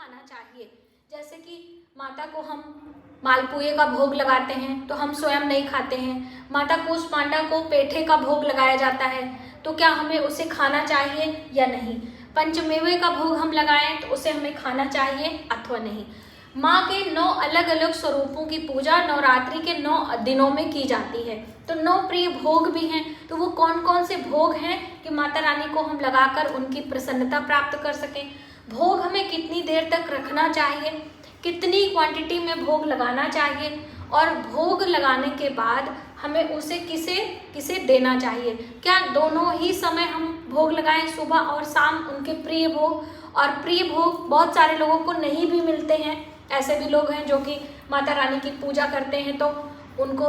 खाना चाहिए। जैसे कि माता को हम मालपुए का भोग लगाते हैं तो हम स्वयं नहीं खाते हैं। माता कूष्मांडा को पेठे का भोग लगाया जाता है तो क्या हमें उसे खाना चाहिए या नहीं। पंचमेवे का भोग हम लगाएं तो उसे हमें खाना चाहिए अथवा नहीं। माँ के 9 अलग अलग स्वरूपों की पूजा नवरात्रि के 9 दिनों में की जाती है। तो 9 प्रिय भोग भी हैं। तो वो कौन कौन से भोग हैं कि माता रानी को हम लगाकर उनकी प्रसन्नता प्राप्त कर सकें। भोग हमें कितनी देर तक रखना चाहिए, कितनी क्वांटिटी में भोग लगाना चाहिए और भोग लगाने के बाद हमें उसे किसे किसे देना चाहिए। क्या दोनों ही समय हम भोग लगाएं, सुबह और शाम उनके प्रिय भोग। और प्रिय भोग बहुत सारे लोगों को नहीं भी मिलते हैं। ऐसे भी लोग हैं जो कि माता रानी की पूजा करते हैं तो उनको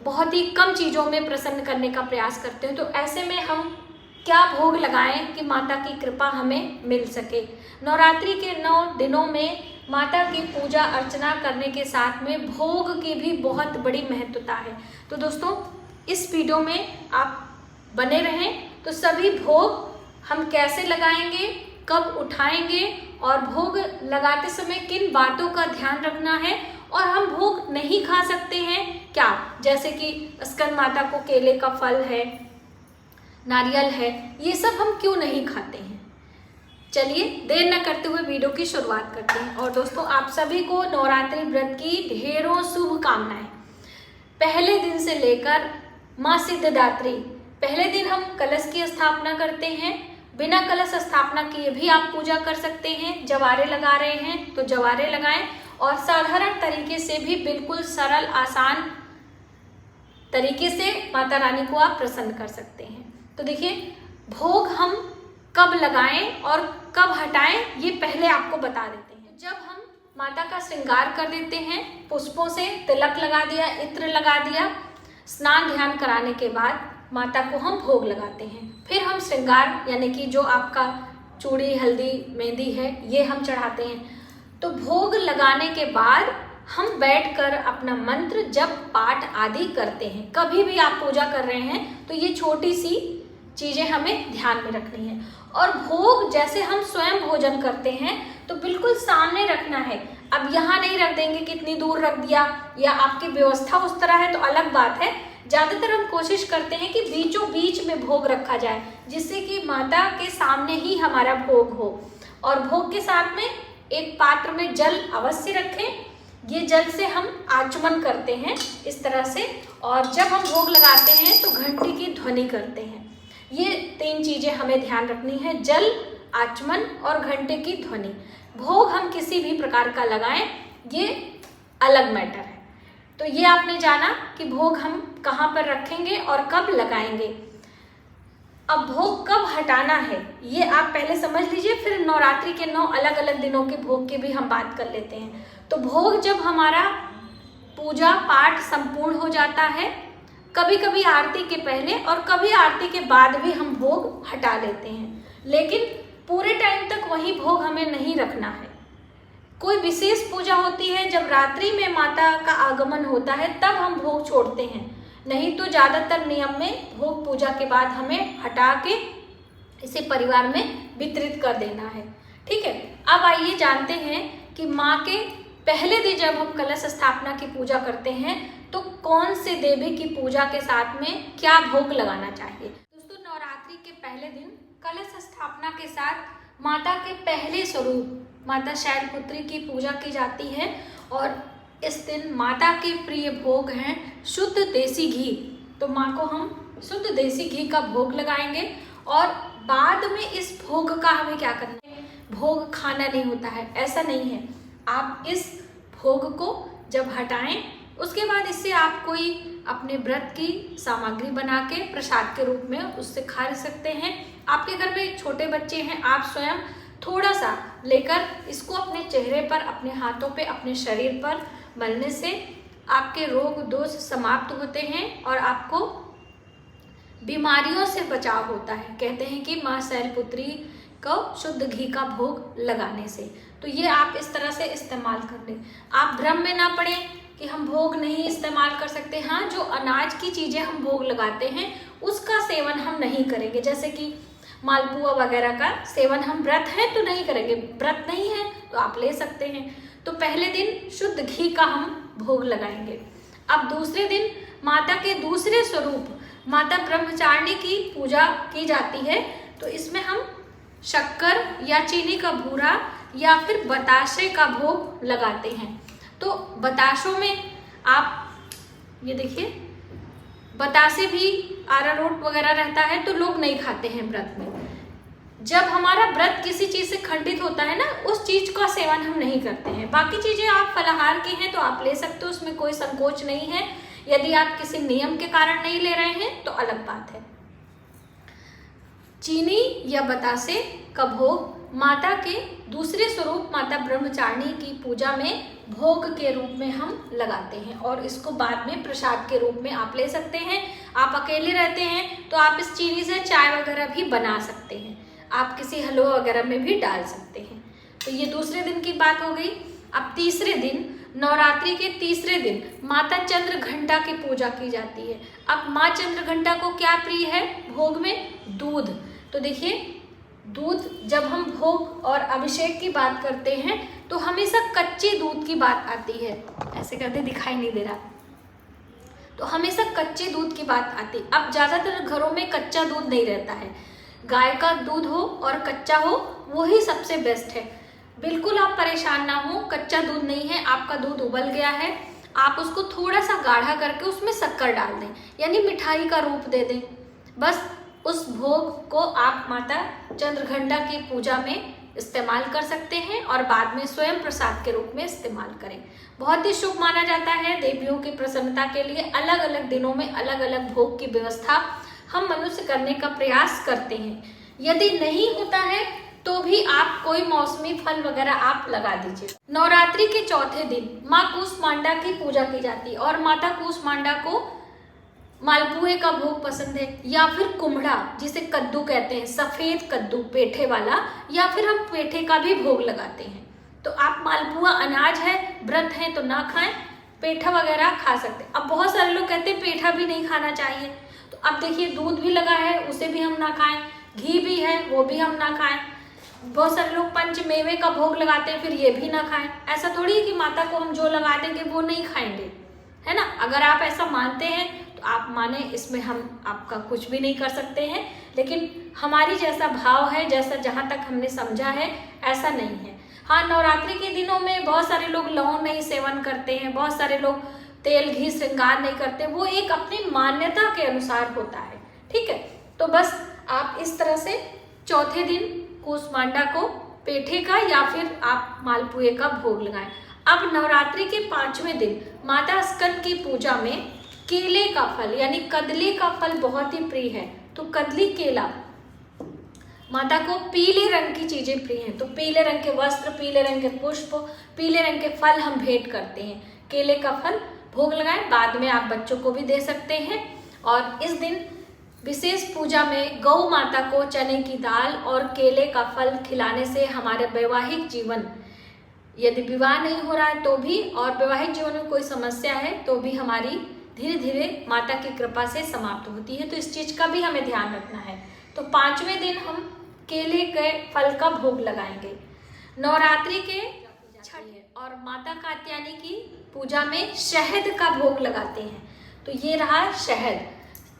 बहुत ही कम चीज़ों में प्रसन्न करने का प्रयास करते हैं। तो ऐसे में हम क्या भोग लगाएं कि माता की कृपा हमें मिल सके। नवरात्रि के 9 दिनों में माता की पूजा अर्चना करने के साथ में भोग की भी बहुत बड़ी महत्वता है। तो दोस्तों इस वीडियो में आप बने रहें। तो सभी भोग हम कैसे लगाएंगे, कब उठाएंगे और भोग लगाते समय किन बातों का ध्यान रखना है और हम भोग नहीं खा सकते हैं क्या, जैसे कि स्कंद माता को केले का फल है, नारियल है, ये सब हम क्यों नहीं खाते हैं। चलिए देर न करते हुए वीडियो की शुरुआत करते हैं। और दोस्तों आप सभी को नवरात्रि व्रत की ढेरों शुभकामनाएं। पहले दिन से लेकर माँ सिद्धिदात्री, पहले दिन हम कलश की स्थापना करते हैं। बिना कलश स्थापना किए भी आप पूजा कर सकते हैं। जवारे लगा रहे हैं तो जवारे लगाएं और साधारण तरीके से भी बिल्कुल सरल आसान तरीके से माता रानी को आप प्रसन्न कर सकते हैं। तो देखिए भोग हम कब लगाएं और कब हटाएं ये पहले आपको बता देते हैं। जब हम माता का श्रृंगार कर देते हैं, पुष्पों से तिलक लगा दिया, इत्र लगा दिया, स्नान ध्यान कराने के बाद माता को हम भोग लगाते हैं। फिर हम श्रृंगार यानी कि जो आपका चूड़ी हल्दी मेहंदी है ये हम चढ़ाते हैं। तो भोग लगाने के बाद हम बैठकर अपना मंत्र जप पाठ आदि करते हैं। कभी भी आप पूजा कर रहे हैं तो ये छोटी सी चीज़ें हमें ध्यान में रखनी है। और भोग जैसे हम स्वयं भोजन करते हैं तो बिल्कुल सामने रखना है। अब यहाँ नहीं रख देंगे, कितनी दूर रख दिया या आपकी व्यवस्था उस तरह है तो अलग बात है। ज़्यादातर हम कोशिश करते हैं कि बीचों बीच में भोग रखा जाए जिससे कि माता के सामने ही हमारा भोग हो। और भोग के साथ में एक पात्र में जल अवश्य रखें। ये जल से हम आचमन करते हैं इस तरह से। और जब हम भोग लगाते हैं तो घंटी की ध्वनि करते हैं। ये 3 चीज़ें हमें ध्यान रखनी है, जल, आचमन और घंटे की ध्वनि। भोग हम किसी भी प्रकार का लगाएं ये अलग मैटर है। तो ये आपने जाना कि भोग हम कहाँ पर रखेंगे और कब लगाएंगे। अब भोग कब हटाना है ये आप पहले समझ लीजिए, फिर नवरात्रि के 9 अलग अलग दिनों के भोग की भी हम बात कर लेते हैं। तो भोग जब हमारा पूजा पाठ संपूर्ण हो जाता है, कभी कभी आरती के पहले और कभी आरती के बाद भी हम भोग हटा लेते हैं, लेकिन पूरे टाइम तक वही भोग हमें नहीं रखना है। कोई विशेष पूजा होती है जब रात्रि में माता का आगमन होता है तब हम भोग छोड़ते हैं, नहीं तो ज़्यादातर नियम में भोग पूजा के बाद हमें हटा के इसे परिवार में वितरित कर देना है। ठीक है, अब आइए जानते हैं कि माँ के पहले दिन जब हम कलश स्थापना की पूजा करते हैं तो कौन से देवी की पूजा के साथ में क्या भोग लगाना चाहिए। दोस्तों नवरात्रि के पहले दिन कलश स्थापना के साथ माता के पहले स्वरूप माता शैलपुत्री की पूजा की जाती है। और इस दिन माता के प्रिय भोग हैं शुद्ध देसी घी। तो माँ को हम शुद्ध देसी घी का भोग लगाएंगे और बाद में इस भोग का हमें क्या करना है, भोग खाना नहीं होता है, ऐसा नहीं है। आप इस भोग को जब हटाएं उसके बाद इससे आप कोई अपने व्रत की सामग्री बना के प्रसाद के रूप में उससे खा सकते हैं। आपके घर में छोटे बच्चे हैं, आप स्वयं थोड़ा सा लेकर इसको अपने चेहरे पर, अपने हाथों पे, अपने शरीर पर मलने से आपके रोग दोष समाप्त होते हैं और आपको बीमारियों से बचाव होता है। कहते हैं कि माँ शैलपुत्री को शुद्ध घी का भोग लगाने से। तो ये आप इस तरह से इस्तेमाल कर लें। आप भ्रम में ना पड़े कि हम भोग नहीं इस्तेमाल कर सकते। हाँ, जो अनाज की चीज़ें हम भोग लगाते हैं उसका सेवन हम नहीं करेंगे, जैसे कि मालपुआ वगैरह का सेवन हम व्रत है तो नहीं करेंगे, व्रत नहीं है तो आप ले सकते हैं। तो पहले दिन शुद्ध घी का हम भोग लगाएंगे। अब दूसरे दिन माता के दूसरे स्वरूप माता ब्रह्मचारिणी की पूजा की जाती है। तो इसमें हम शक्कर या चीनी का भूरा या फिर बताशे का भोग लगाते हैं। तो बताशों में आप ये देखिए, बतासे भी अरारोट वगैरह रहता है तो लोग नहीं खाते हैं व्रत में। जब हमारा व्रत किसी चीज से खंडित होता है ना, उस चीज का सेवन हम नहीं करते हैं। बाकी चीजें आप फलाहार की हैं तो आप ले सकते हो, उसमें कोई संकोच नहीं है। यदि आप किसी नियम के कारण नहीं ले रहे हैं तो अलग बात है। चीनी या बतासे का भोग माता के दूसरे स्वरूप माता ब्रह्मचारिणी की पूजा में भोग के रूप में हम लगाते हैं और इसको बाद में प्रसाद के रूप में आप ले सकते हैं। आप अकेले रहते हैं तो आप इस चीनी से चाय वगैरह भी बना सकते हैं, आप किसी हलवा वगैरह में भी डाल सकते हैं। तो ये दूसरे दिन की बात हो गई। अब तीसरे दिन, नवरात्रि के तीसरे दिन माता चंद्रघंटा की पूजा की जाती है। अब माँ चंद्रघंटा को क्या प्रिय है भोग में? दूध। तो देखिए, दूध जब हम भोग और अभिषेक की बात करते हैं तो हमेशा कच्चे दूध की बात आती है। ऐसे करते दिखाई नहीं दे रहा, तो हमेशा कच्चे दूध की बात आती। अब ज़्यादातर घरों में कच्चा दूध नहीं रहता है, गाय का दूध हो और कच्चा हो वही सबसे बेस्ट है। बिल्कुल आप परेशान ना हो, कच्चा दूध नहीं है, आपका दूध उबल गया है, आप उसको थोड़ा सा गाढ़ा करके उसमें शक्कर डाल दें, यानी मिठाई का रूप दे दें। बस उस भोग को आप माता चंद्रघंटा की पूजा में इस्तेमाल कर सकते हैं और बाद में स्वयं प्रसाद के रूप में इस्तेमाल करें। बहुत ही शुभ माना जाता है। देवियों की प्रसन्नता के लिए अलग अलग दिनों में अलग अलग भोग की व्यवस्था हम मनुष्य करने का प्रयास करते हैं। यदि नहीं होता है तो भी आप कोई मौसमी फल वगैरह आप लगा दीजिए। नवरात्रि के चौथे दिन माँ कूष्मांडा की पूजा की जाती है और माता कूष्मांडा को मालपुए का भोग पसंद है या फिर कुम्हड़ा, जिसे कद्दू कहते हैं, सफेद कद्दू पेठे वाला, या फिर हम पेठे का भी भोग लगाते हैं। तो आप मालपुआ अनाज है, व्रत है तो ना खाएं, पेठा वगैरह खा सकते हैं। अब बहुत सारे लोग कहते हैं पेठा भी नहीं खाना चाहिए, तो अब देखिए दूध भी लगा है उसे भी हम ना खाएं, घी भी है वो भी हम ना खाएं। बहुत सारे लोग पंच मेवे का भोग लगाते हैं फिर ये भी ना खाएं। ऐसा थोड़ी है कि माता को हम जो लगा देंगे वो नहीं खाएंगे, है ना। अगर आप ऐसा मानते हैं तो आप माने, इसमें हम आपका कुछ भी नहीं कर सकते हैं। लेकिन हमारी जैसा भाव है, जैसा जहाँ तक हमने समझा है, ऐसा नहीं है। हाँ, नवरात्रि के दिनों में बहुत सारे लोग लौंग नहीं सेवन करते हैं, बहुत सारे लोग तेल घी श्रृंगार नहीं करते, वो एक अपनी मान्यता के अनुसार होता है, ठीक है। तो बस आप इस तरह से चौथे दिन कूष्मांडा को पेठे का या फिर आप मालपुए का भोग लगाएं। अब नवरात्रि के 5वें दिन माता स्कंद की पूजा में केले का फल यानी कदली का फल बहुत ही प्रिय है। तो कदली, केला, माता को पीले रंग की चीजें प्रिय हैं, तो पीले रंग के वस्त्र, पीले रंग के पुष्प, पीले रंग के फल हम भेंट करते हैं। केले का फल भोग लगाएं, बाद में आप बच्चों को भी दे सकते हैं। और इस दिन विशेष पूजा में गौ माता को चने की दाल और केले का फल खिलाने से हमारे वैवाहिक जीवन, यदि विवाह नहीं हो रहा है तो भी, और वैवाहिक जीवन में कोई समस्या है तो भी हमारी धीरे धीरे माता की कृपा से समाप्त होती है। तो इस चीज का भी हमें ध्यान रखना है। तो 5वें दिन हम केले के फल का भोग लगाएंगे। नवरात्रि के छठ और माता कात्यायनी की पूजा में शहद का भोग लगाते हैं। तो ये रहा शहद,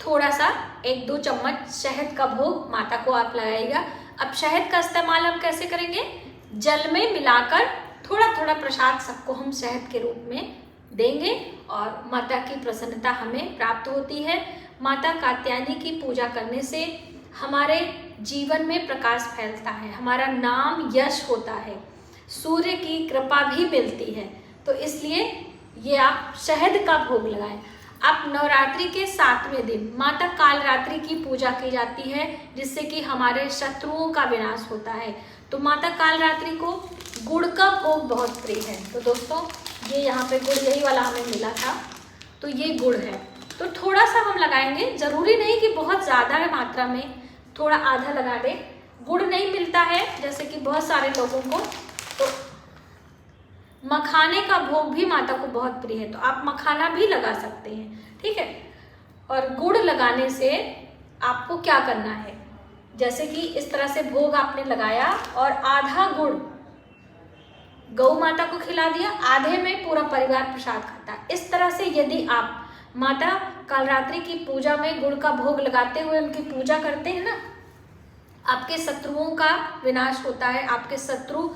थोड़ा सा 1-2 चम्मच शहद का भोग माता को आप लगाइएगा। अब शहद का इस्तेमाल हम कैसे करेंगे? जल में मिलाकर थोड़ा थोड़ा प्रसाद सबको हम शहद के रूप में देंगे और माता की प्रसन्नता हमें प्राप्त होती है। माता कात्यायनी की पूजा करने से हमारे जीवन में प्रकाश फैलता है, हमारा नाम यश होता है, सूर्य की कृपा भी मिलती है। तो इसलिए ये आप शहद का भोग लगाएं। अब नवरात्रि के 7वें दिन माता कालरात्रि की पूजा की जाती है, जिससे कि हमारे शत्रुओं का विनाश होता है। तो माता कालरात्रि को गुड़ का भोग बहुत प्रिय है। तो दोस्तों, ये यहाँ पे गुड़ यही वाला हमें मिला था, तो ये गुड़ है, तो थोड़ा सा हम लगाएंगे, जरूरी नहीं कि बहुत ज़्यादा मात्रा में, थोड़ा आधा लगा दें। गुड़ नहीं मिलता है जैसे कि बहुत सारे लोगों को, तो मखाने का भोग भी माता को बहुत प्रिय है, तो आप मखाना भी लगा सकते हैं, ठीक है। और गुड़ लगाने से आपको क्या करना है, जैसे कि इस तरह से भोग आपने लगाया और आधा गुड़ गौ माता को खिला दिया, आधे में पूरा परिवार प्रसाद खाता है। इस तरह से यदि आप माता कालरात्रि की पूजा में गुड़ का भोग लगाते हुए उनकी पूजा करते हैं ना, आपके शत्रुओं का विनाश होता है, आपके शत्रु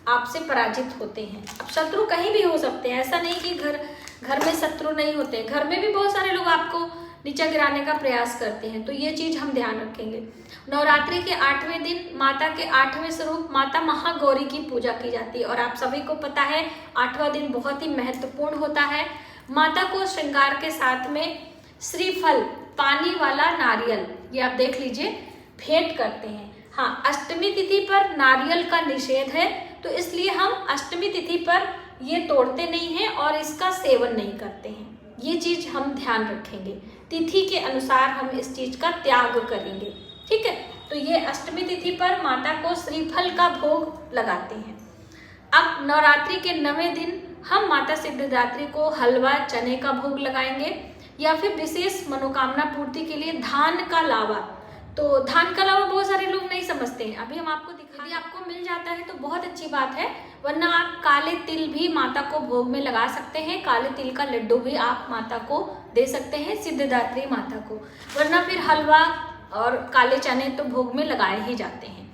आपसे पराजित होते हैं। अब शत्रु कहीं भी हो सकते हैं, ऐसा नहीं कि घर में शत्रु नहीं होते, घर में भी बहुत सारे लोग आपको नीचा गिराने का प्रयास करते हैं, तो ये चीज हम ध्यान रखेंगे। नवरात्रि के 8वें दिन माता के 8वें स्वरूप माता महागौरी की पूजा की जाती है और आप सभी को पता है 8वां दिन बहुत ही महत्वपूर्ण होता है। माता को श्रृंगार के साथ में श्रीफल, पानी वाला नारियल, ये आप देख लीजिए, भेंट करते हैं। हाँ, अष्टमी तिथि पर नारियल का निषेध है, तो इसलिए हम अष्टमी तिथि पर ये तोड़ते नहीं हैं और इसका सेवन नहीं करते हैं। ये चीज हम ध्यान रखेंगे, तिथि के अनुसार हम इस चीज का त्याग करेंगे, ठीक है। तो ये अष्टमी तिथि पर माता को श्रीफल का भोग लगाते हैं। अब नवरात्रि के 9वें दिन हम माता सिद्धिदात्री को हलवा, चने का भोग लगाएंगे या फिर विशेष मनोकामना पूर्ति के लिए धान का लावा। तो धान का लावा बहुत सारे लोग नहीं समझते हैं, अभी हम आपको दिखा, यदि आपको मिल जाता है तो बहुत अच्छी बात है, वरना आप काले तिल भी माता को भोग में लगा सकते हैं। काले तिल का लड्डू भी आप माता को दे सकते हैं, सिद्धिदात्री माता को, वरना फिर हलवा और काले चने तो भोग में लगाए ही जाते हैं।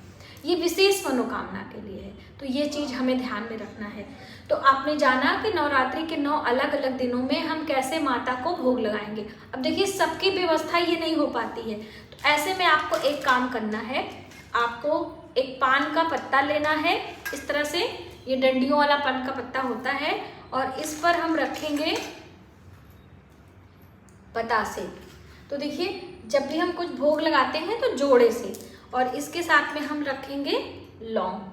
ये विशेष मनोकामना के लिए है, तो ये चीज हमें ध्यान में रखना है। तो आपने जाना कि नवरात्रि के 9 अलग अलग दिनों में हम कैसे माता को भोग लगाएंगे। अब देखिए, सबकी व्यवस्था ये नहीं हो पाती है, तो ऐसे में आपको एक काम करना है, आपको एक पान का पत्ता लेना है, इस तरह से, ये डंडियों वाला पान का पत्ता होता है, और इस पर हम रखेंगे बतासे। तो देखिए, जब भी हम कुछ भोग लगाते हैं तो जोड़े से, और इसके साथ में हम रखेंगे लौंग।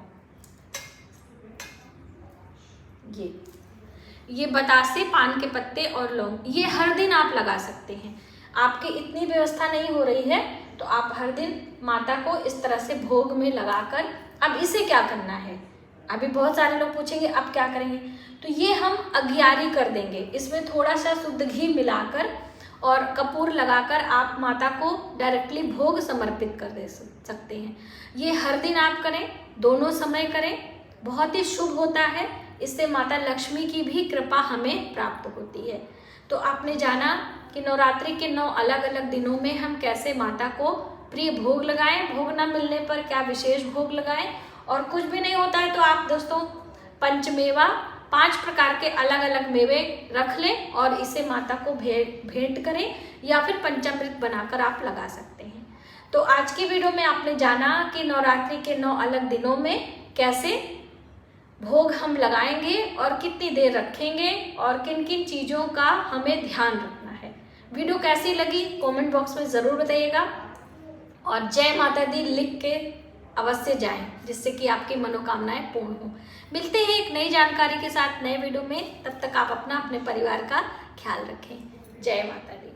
ये बतासे, पान के पत्ते और लौंग, ये हर दिन आप लगा सकते हैं। आपकी इतनी व्यवस्था नहीं हो रही है तो आप हर दिन माता को इस तरह से भोग में लगाकर, अब इसे क्या करना है, अभी बहुत सारे लोग पूछेंगे अब क्या करेंगे, तो ये हम अघियारी कर देंगे। इसमें थोड़ा सा शुद्ध घी मिलाकर और कपूर लगाकर आप माता को डायरेक्टली भोग समर्पित कर दे सकते हैं। ये हर दिन आप करें, दोनों समय करें, बहुत ही शुभ होता है। इससे माता लक्ष्मी की भी कृपा हमें प्राप्त होती है। तो आपने जाना कि नवरात्रि के 9 अलग अलग दिनों में हम कैसे माता को प्रिय भोग लगाएं, भोग न मिलने पर क्या विशेष भोग लगाएं, और कुछ भी नहीं होता है तो आप दोस्तों पंचमेवा, 5 प्रकार के अलग अलग मेवे रख लें और इसे माता को भेंट करें, या फिर पंचामृत बनाकर आप लगा सकते हैं। तो आज की वीडियो में आपने जाना कि नवरात्रि के 9 अलग दिनों में कैसे भोग हम लगाएंगे और कितनी देर रखेंगे और किन किन चीज़ों का हमें ध्यान रखना है। वीडियो कैसी लगी कमेंट बॉक्स में ज़रूर बताइएगा, और जय माता दी लिख के अवश्य जाएं, जिससे कि आपकी मनोकामनाएं पूर्ण हो। मिलते हैं एक नई जानकारी के साथ नए वीडियो में, तब तक आप अपना, अपने परिवार का ख्याल रखें। जय माता दी।